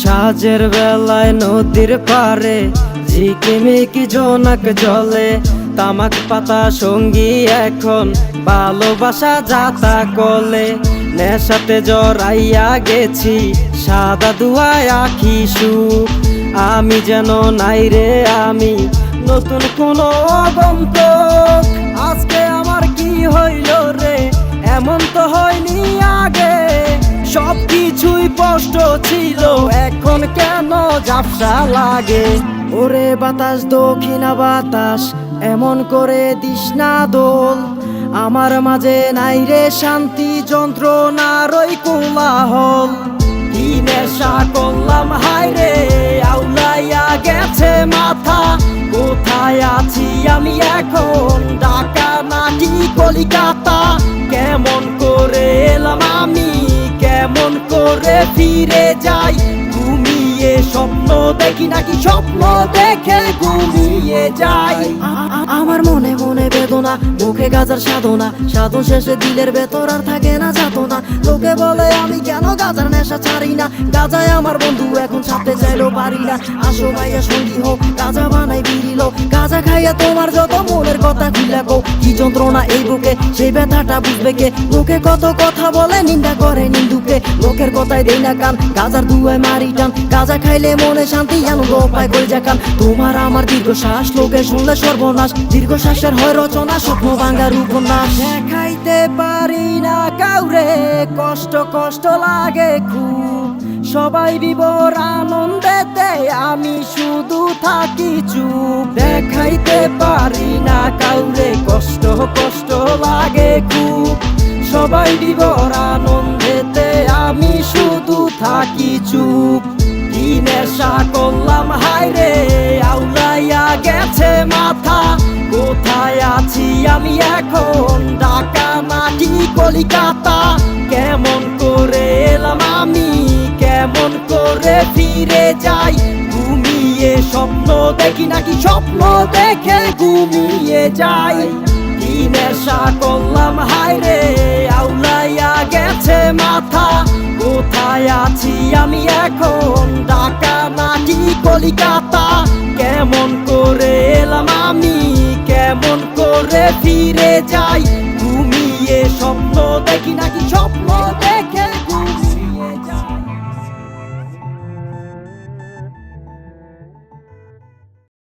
সাজের বেলায় নদীর পারে ঝিকিমিকি জোনাক জলে, তামাক পাতা সঙ্গী এখন ভালোবাসা যাতা কলে। নেশাতে জড়াইয়া গেছি সাদা দুয়ায় আখি সুখ, আমি যেন নাই রে আমি নতুন কোনো আগন্তুক। আজকে আমার কি হইল রে, এমন তো হয়নি আগে, সব কিছুই স্পষ্ট ছিল, এখন কেন ঝাপসা লাগে। ওরে বাতাস দক্ষিণা বাতাস এমন করে দিস না দোল, আমার মাঝে নাই রে শান্তি যন্ত্রণার ওই কোলাহল। কি নেশা করলাম হায় রে, আউলাইয়া গেছে মাথা, কোথায় আছি আমি এখন, ঢাকা নাকি কলিকাতা। কেমন করে এলাম আমি, কেমন করে ফিরে যাই, ঘুমিয়ে স্বপ্ন দেখি নাকি স্বপ্ন দেখে ঘুমিয়ে যাই। আমার মনে মনে বেদনা, মুখে গাজার সাধনা, সাধন শেষে দিলের ভেতর আর থাকে না যাতনা। লোকে বলে আমি কেন গাজার নেশা ছাড়ি না, গাজায় আমার বন্ধু এখন ছাড়তে চাইলেও পারি না। আসো ভাইয়া সঙ্গী হোক, গাজা বানাই বিড়িল, গাজা খাইয়া তোমার যত মনের কথা খুলে কও। কি যন্ত্রণা এই বুকে, সেই ব্যথাটা বুঝবে কে, লোকে কত কথা বলে নিন্দা করে নিন্দুকে, লোকের কথায় দেই না কান, গাজার দুয়ায় মারি টান। গাজা খাইলে মনে শান্তি আনন্দ পায় করে যাকান, তোমার আমার দীর্ঘশ্বাস লোকে শুনলে সর্বনাশ, দীর্ঘশ্বাসের হয় রচনা স্বপ্ন ভাঙার উপন্যাস। দেখাইতে পারি না কাউরে কষ্ট কষ্ট লাগে খুব, সবাই বিভোর আনন্দেতে আমি শুধু থাকি চুপ। দেখাইতে পারি না কাউরে কষ্ট কষ্ট লাগে খুব, সবাই বিভোর আনন্দেতে আমি শুধু থাকি চুপ। কি নেশা করলাম হায় রে, আউলাইয়া গেছে মাথা, কোথায় আছি আমি এখন, ঢাকা নাকি কলিকাতা। কেমন করে এলাম আমি, কেমন করে ফিরে যাই, ঘুমিয়ে স্বপ্ন দেখি নাকি স্বপ্ন দেখে ঘুমিয়ে যাই। কি নেশা করলাম হায় রে, আউলাইয়া গেছে মাথা, কোথায় আছি আমি এখন, ঢাকা নাকি কলিকাতা। কেমন করে এলাম আমি, কেমন করে ফিরে যাই, ঘুমিয়ে স্বপ্ন দেখি নাকি স্বপ্ন